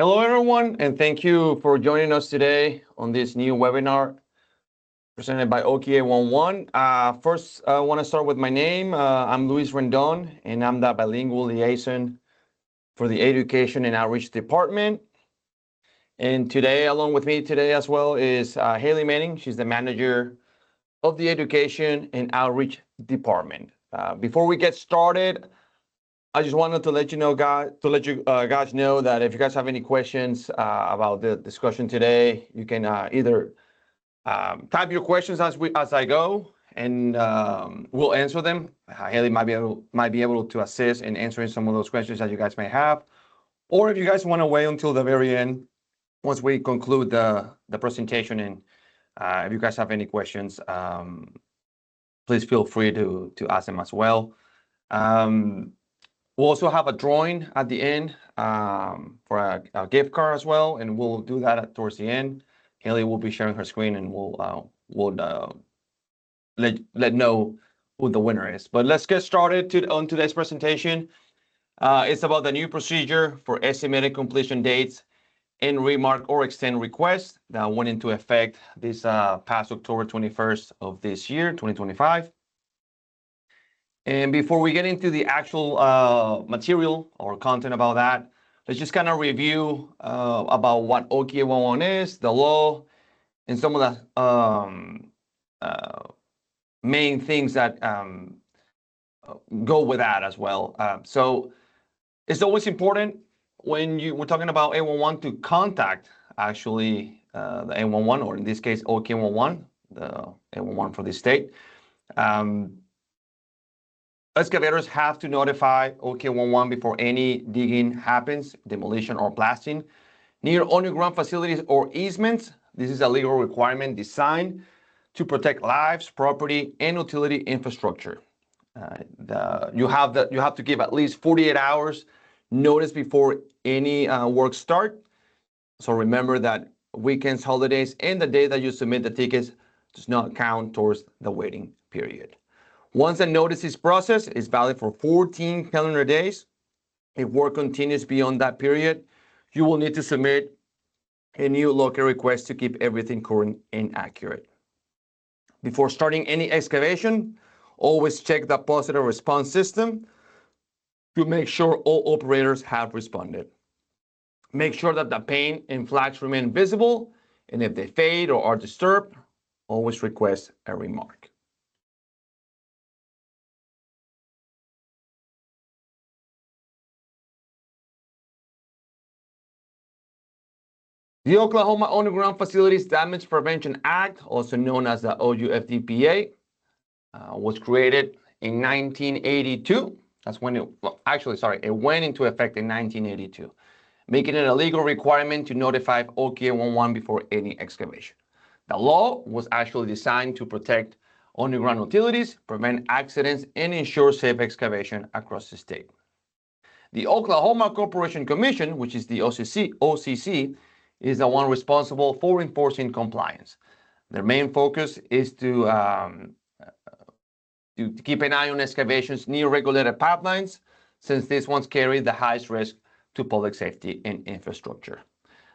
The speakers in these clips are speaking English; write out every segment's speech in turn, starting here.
Hello, everyone, and thank you for joining us today on this new webinar presented by OKA11. First, I want to start with my name. I'm Luis Rendon, and I'm the bilingual liaison for the Education and Outreach Department. And today, along with me today as well, is Haley Manning. She's the manager of the Education and Outreach Department. Before we get started, I just wanted to let you guys know that if you guys have any questions about the discussion today, you can either type your questions as I go, and we'll answer them. Haley might be able to assist in answering some of those questions that you guys may have, or if you guys want to wait until the very end, once we conclude the presentation, and if you guys have any questions, please feel free to ask them as well. We'll also have a drawing at the end for a gift card as well, and we'll do that towards the end. Haley will be sharing her screen, and we'll let know who the winner is. But let's get started on today's presentation. It's about the new procedure for estimated completion dates and remark or extend requests that went into effect this past October 21st of this year, 2025. And before we get into the actual material or content about that, let's just kind of review about what OKA 111 is, the law, and some of the main things that go with that as well. So it's always important when we're talking about 811 to contact actually the 811, or in this case, OKA 111, the 811 for the state. Excavators have to notify OKA 111 before any digging happens, demolition or blasting, near underground facilities or easements. This is a legal requirement designed to protect lives, property, and utility infrastructure. You have to give at least 48 hours notice before any work start. So remember that weekends, holidays, and the day that you submit the tickets does not count towards the waiting period. Once a notice is processed, it's valid for 14 calendar days. If work continues beyond that period, you will need to submit a new local request to keep everything current and accurate. Before starting any excavation, always check the positive response system to make sure all operators have responded. Make sure that the paint and flags remain visible, and if they fade or are disturbed, always request a remark. The Oklahoma Underground Facilities Damage Prevention Act, also known as the OUFDPA, was created in 1982. That's when it went into effect in 1982, making it a legal requirement to notify OKA 111 before any excavation. The law was actually designed to protect underground utilities, prevent accidents, and ensure safe excavation across the state. The Oklahoma Corporation Commission, which is the OCC, is the one responsible for enforcing compliance. Their main focus is to keep an eye on excavations near regulated pipelines, since these ones carry the highest risk to public safety and infrastructure.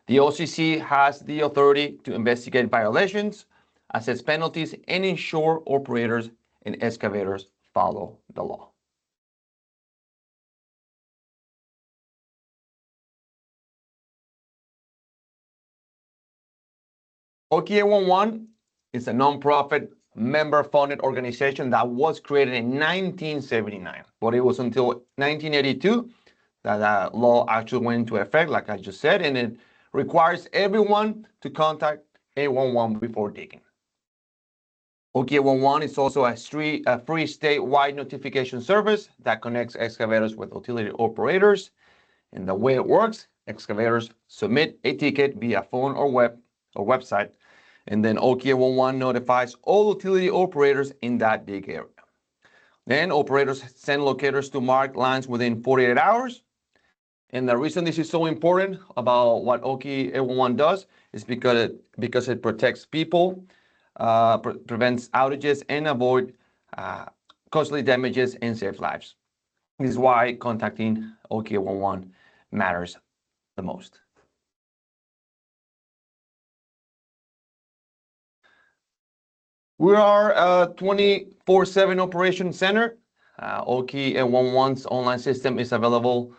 The OCC has the authority to investigate violations, assess penalties, and ensure operators and excavators follow the law. OKA 111 is a nonprofit member-funded organization that was created in 1979, but it was until 1982 that the law actually went into effect, like I just said, and it requires everyone to contact 811 before digging. OKA 111 is also a free statewide notification service that connects excavators with utility operators. And the way it works, excavators submit a ticket via phone or website, and then OKA 111 notifies all utility operators in that dig area. Then operators send locators to mark lines within 48 hours. And the reason this is so important about what OKA 111 does is because it protects people, prevents outages, and avoid costly damages and save lives. This is why contacting OKA 111 matters the most. We are a 24/7 operation center. Oki 811's online system is available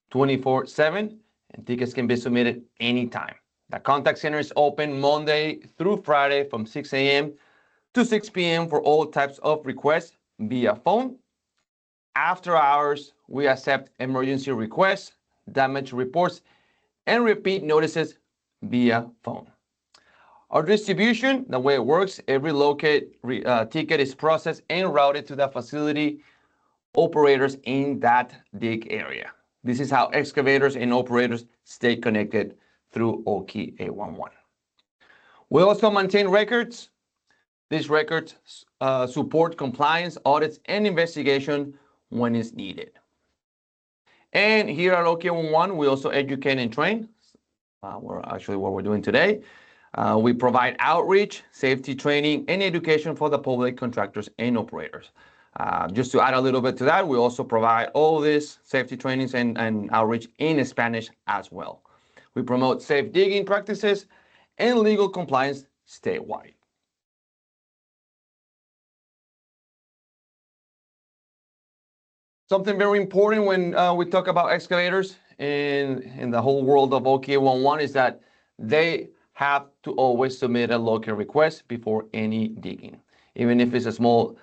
24/7, and tickets can be submitted anytime. The contact center is open Monday through Friday from 6 a.m. to 6 p.m. for all types of requests via phone. After hours, we accept emergency requests, damage reports, and repeat notices via phone. Our distribution, the way it works, every locate ticket is processed and routed to the facility operators in that dig area. This is how excavators and operators stay connected through Oki 811. We also maintain records. These records support compliance, audits, and investigation when it's needed. And here at Oki 811, we also educate and train. Actually what we're doing today. We provide outreach, safety training, and education for the public, contractors, and operators. Just to add a little bit to that, we also provide all these safety trainings and outreach in Spanish as well. We promote safe digging practices and legal compliance statewide. Something very important when we talk about excavators in the whole world of Oki 811 is that they have to always submit a local request before any digging. Even if it's a small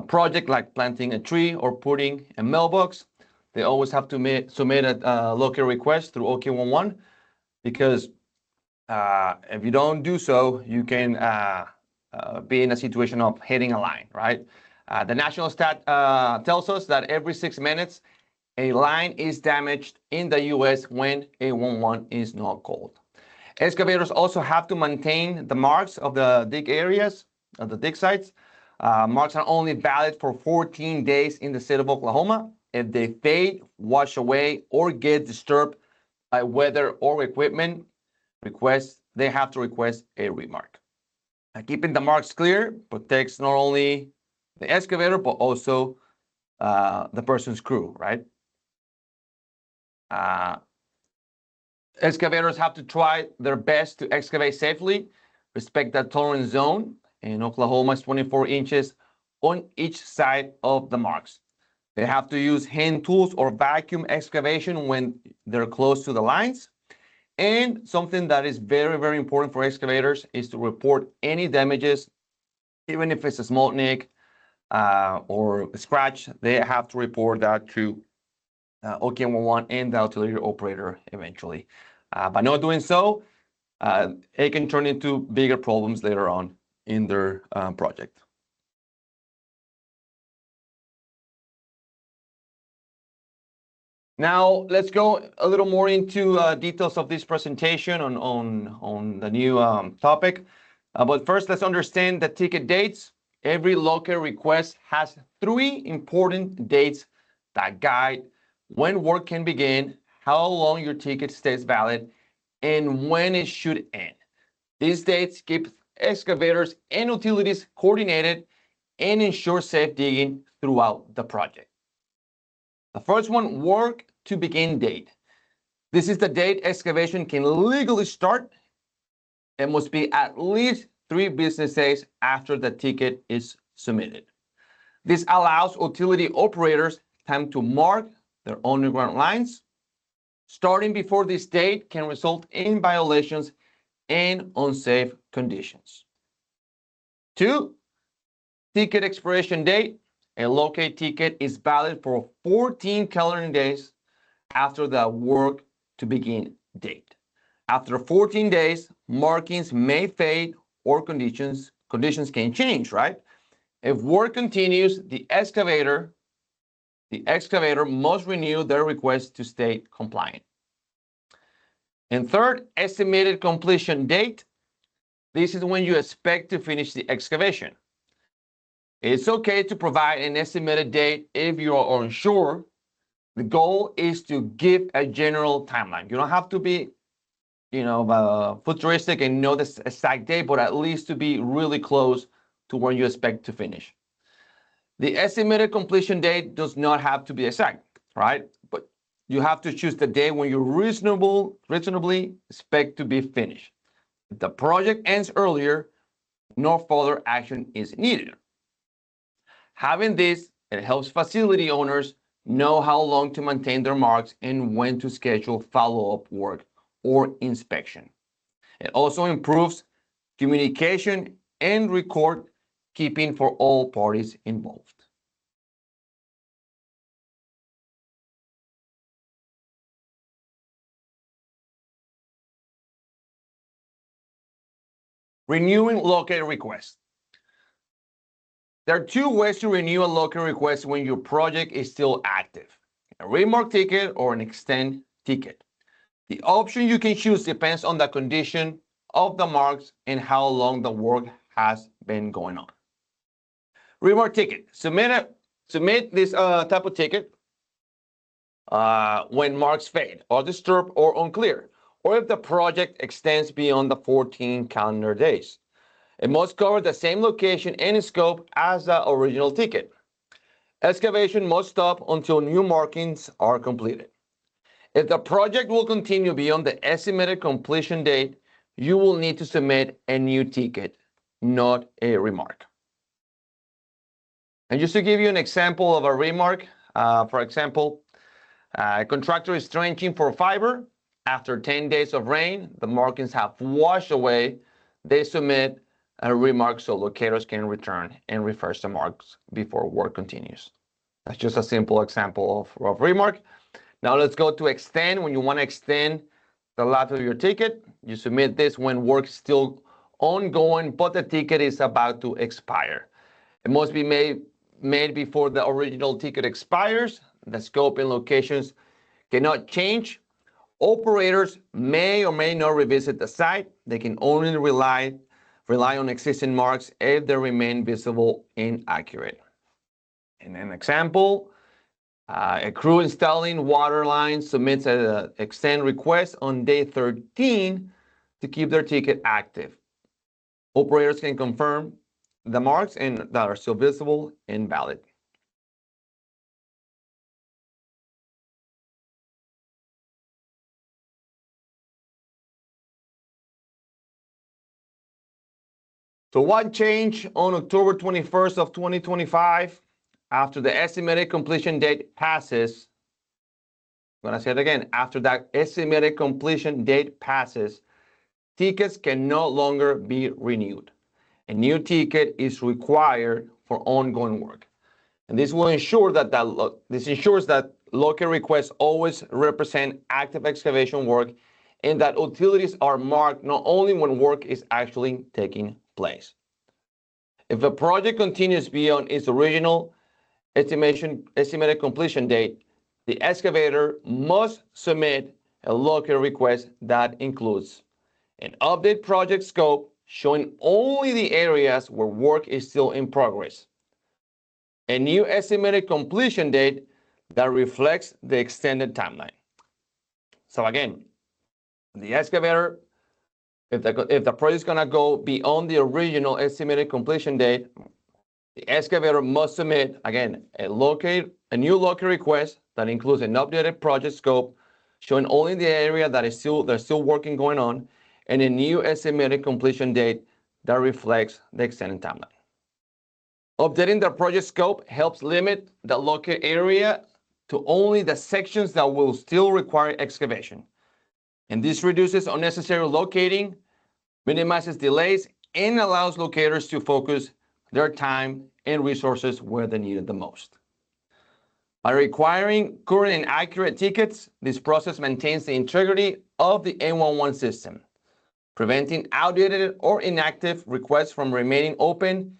project like planting a tree or putting a mailbox, they always have to submit a local request through Oki 811 because if you don't do so, you can be in a situation of hitting a line, right? The national stat tells us that every 6 minutes, a line is damaged in the U.S. when 811 is not called. Excavators also have to maintain the marks of the dig areas, of the dig sites. Marks are only valid for 14 days in the state of Oklahoma. If they fade, wash away, or get disturbed by weather or equipment, they have to request a remark. Keeping the marks clear protects not only the excavator, but also the person's crew, right? Excavators have to try their best to excavate safely, respect the tolerance zone. In Oklahoma, it's 24 inches on each side of the marks. They have to use hand tools or vacuum excavation when they're close to the lines. And something that is very, very important for excavators is to report any damages, even if it's a small nick or a scratch. They have to report that to Oki 811 and the auxiliary operator eventually. By not doing so, it can turn into bigger problems later on in their project. Now, let's go a little more into details of this presentation on the new topic. But first, let's understand the ticket dates. Every local request has 3 important dates that guide when work can begin, how long your ticket stays valid, and when it should end. These dates keep excavators and utilities coordinated and ensure safe digging throughout the project. The first one, work to begin date. This is the date excavation can legally start. It must be at least 3 business days after the ticket is submitted. This allows utility operators time to mark their underground lines. Starting before this date can result in violations and unsafe conditions. 2, ticket expiration date. A locate ticket is valid for 14 calendar days after the work to begin date. After 14 days, markings may fade or conditions can change, right? If work continues, the excavator must renew their request to stay compliant. And third, estimated completion date. This is when you expect to finish the excavation. It's okay to provide an estimated date if you are unsure. The goal is to give a general timeline. You don't have to be, futuristic and know the exact date, but at least to be really close to when you expect to finish. The estimated completion date does not have to be exact, right? But you have to choose the day when you reasonably expect to be finished. If the project ends earlier, no further action is needed. Having this, it helps facility owners know how long to maintain their marks and when to schedule follow-up work or inspection. It also improves communication and record keeping for all parties involved. Renewing locator requests. There are two ways to renew a locator request when your project is still active: a remark ticket or an extend ticket. The option you can choose depends on the condition of the marks and how long the work has been going on. Remark ticket. Submit this type of ticket when marks fade or disturb or unclear, or if the project extends beyond the 14 calendar days. It must cover the same location and scope as the original ticket. Excavation must stop until new markings are completed. If the project will continue beyond the estimated completion date, you will need to submit a new ticket, not a remark. And just to give you an example of a remark, for example, a contractor is trenching for fiber. After 10 days of rain, the markings have washed away. They submit a remark so locators can return and refresh the marks before work continues. That's just a simple example of remark. Now let's go to extend. When you want to extend the life of your ticket, you submit this when work is still ongoing, but the ticket is about to expire. It must be made before the original ticket expires. The scope and locations cannot change. Operators may or may not revisit the site. They can only rely on existing marks if they remain visible and accurate. In an example, a crew installing water lines submits an extend request on day 13 to keep their ticket active. Operators can confirm the marks and that are still visible and valid. So what changed on October 21st of 2025 after the estimated completion date passes? I'm going to say it again. After that estimated completion date passes, tickets can no longer be renewed. A new ticket is required for ongoing work. And this will ensure that locator requests always represent active excavation work and that utilities are marked not only when work is actually taking place. If a project continues beyond its original estimated completion date, the excavator must submit a locator request that includes an update project scope showing only the areas where work is still in progress, a new estimated completion date that reflects the extended timeline. So again, the excavator, if the project is going to go beyond the original estimated completion date, the excavator must submit, again, a new locator request that includes an updated project scope showing only the area that is there's still working going on, and a new estimated completion date that reflects the extended timeline. Updating the project scope helps limit the locator area to only the sections that will still require excavation. And this reduces unnecessary locating, minimizes delays, and allows locators to focus their time and resources where they need it the most. By requiring current and accurate tickets, this process maintains the integrity of the 811 system, preventing outdated or inactive requests from remaining open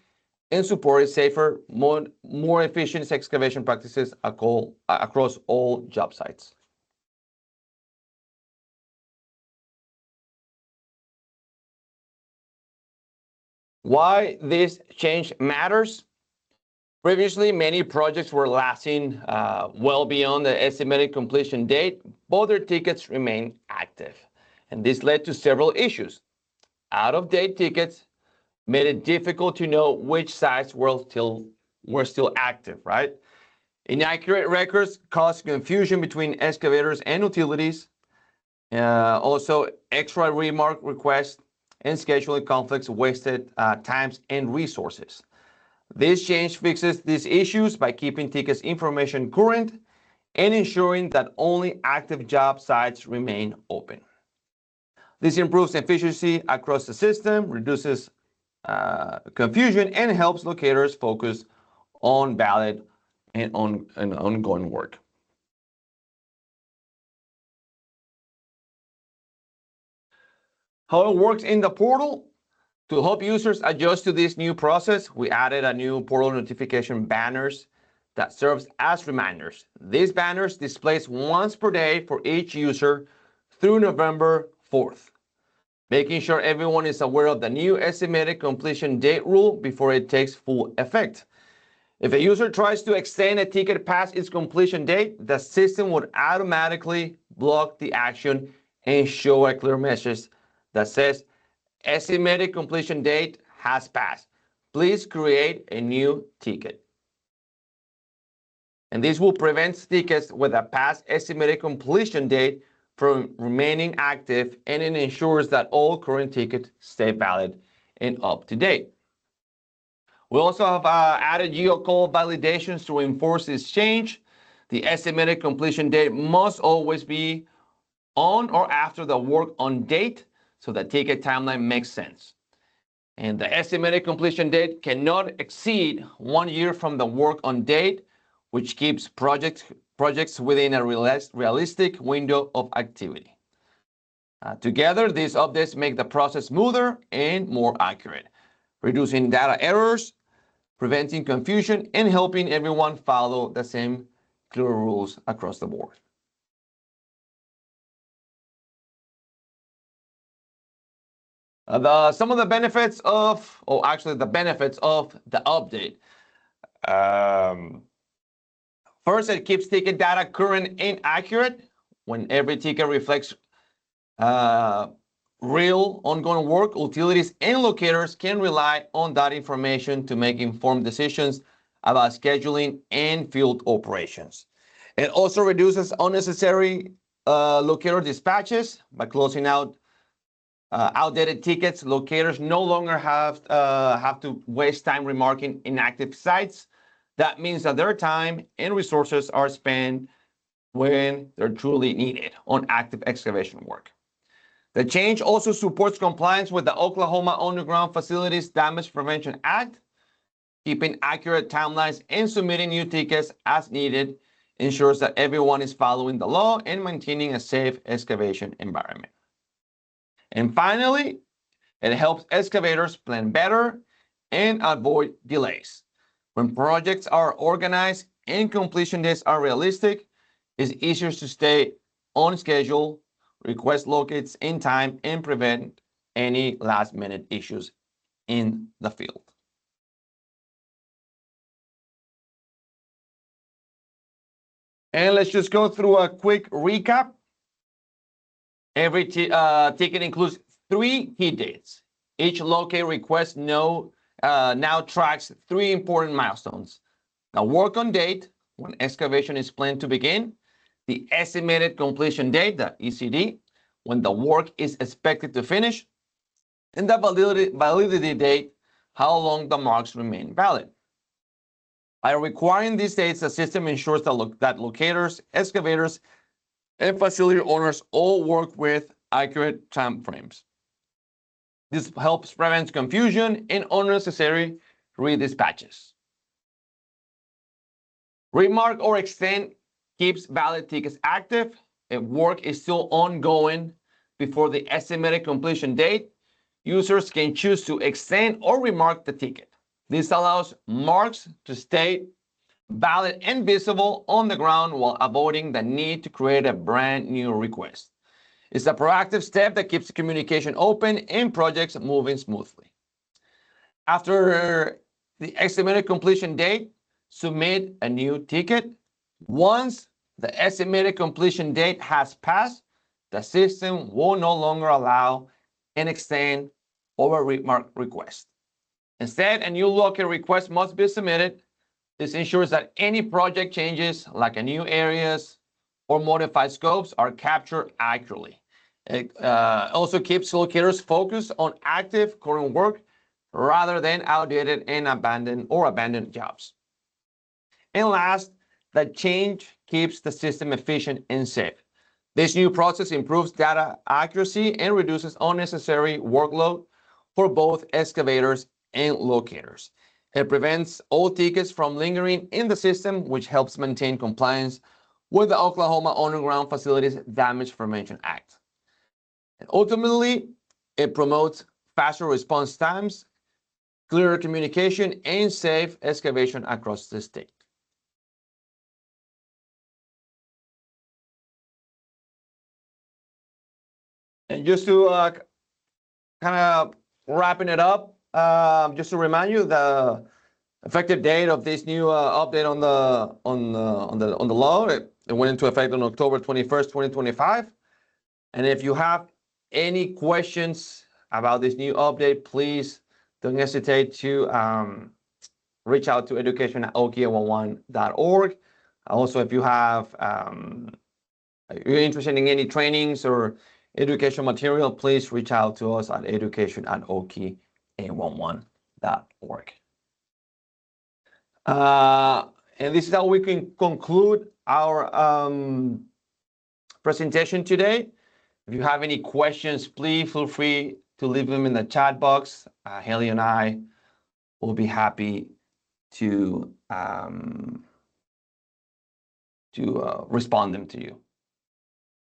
and supporting safer, more efficient excavation practices across all job sites. Why this change matters? Previously, many projects were lasting well beyond the estimated completion date, but their tickets remain active. And this led to several issues. Out-of-date tickets made it difficult to know which sites were still active, right? Inaccurate records caused confusion between excavators and utilities. Also, extra remark requests and scheduling conflicts, wasted times, and resources. This change fixes these issues by keeping tickets information current and ensuring that only active job sites remain open. This improves efficiency across the system, reduces confusion, and helps locators focus on valid and ongoing work. How it works in the portal. To help users adjust to this new process, we added a new portal notification banners that serves as reminders. These banners displays once per day for each user through November 4th, making sure everyone is aware of the new estimated completion date rule before it takes full effect. If a user tries to extend a ticket past its completion date, the system would automatically block the action and show a clear message that says, estimated completion date has passed. Please create a new ticket. And this will prevent tickets with a past estimated completion date from remaining active, and it ensures that all current tickets stay valid and up to date. We also have added geocode validations to enforce this change. The estimated completion date must always be on or after the work on date, so the ticket timeline makes sense. And the estimated completion date cannot exceed 1 year from the work on date, which keeps projects within a realistic window of activity. Together, these updates make the process smoother and more accurate, reducing data errors, preventing confusion, and helping everyone follow the same clear rules across the board. Some of the benefits of, the benefits of the update. First, it keeps ticket data current and accurate. When every ticket reflects real ongoing work, utilities and locators can rely on that information to make informed decisions about scheduling and field operations. It also reduces unnecessary locator dispatches by closing out outdated tickets. Locators no longer have to waste time remarking inactive sites. That means that their time and resources are spent when they're truly needed on active excavation work. The change also supports compliance with the Oklahoma Underground Facilities Damage Prevention Act. Keeping accurate timelines and submitting new tickets as needed ensures that everyone is following the law and maintaining a safe excavation environment. And finally, it helps excavators plan better and avoid delays. When projects are organized and completion dates are realistic, it's easier to stay on schedule, request locates in time, and prevent any last-minute issues in the field. And let's just go through a quick recap. Every ticket includes 3 key dates. Each locate request now tracks 3 important milestones: the work on date, when excavation is planned to begin; the estimated completion date, the ECD, when the work is expected to finish; and the validity date, how long the marks remain valid. By requiring these dates, the system ensures that locators, excavators, and facility owners all work with accurate time frames. This helps prevent confusion and unnecessary redispatches. Remark or extend keeps valid tickets active. If work is still ongoing before the estimated completion date, users can choose to extend or remark the ticket. This allows marks to stay valid and visible on the ground while avoiding the need to create a brand new request. It's a proactive step that keeps communication open and projects moving smoothly. After the estimated completion date, submit a new ticket. Once the estimated completion date has passed, the system will no longer allow an extend or remark request. Instead, a new locate request must be submitted. This ensures that any project changes, like new areas or modified scopes, are captured accurately. It also keeps locators focused on active current work rather than outdated and abandoned jobs. And last, that change keeps the system efficient and safe. This new process improves data accuracy and reduces unnecessary workload for both excavators and locators. It prevents old tickets from lingering in the system, which helps maintain compliance with the Oklahoma Underground Facilities Damage Prevention Act. And ultimately, it promotes faster response times, clearer communication, and safe excavation across the state. And just to kind of wrapping it up, just to remind you, the effective date of this new update on the law, it went into effect on October 21st, 2025. And if you have any questions about this new update, please don't hesitate to reach out to education@okia11.org. Also, if you have you're interested in any trainings or education material, please reach out to us at education@okia11.org. And this is how we can conclude our presentation today. If you have any questions, please feel free to leave them in the chat box. Haley and I will be happy to respond them to you.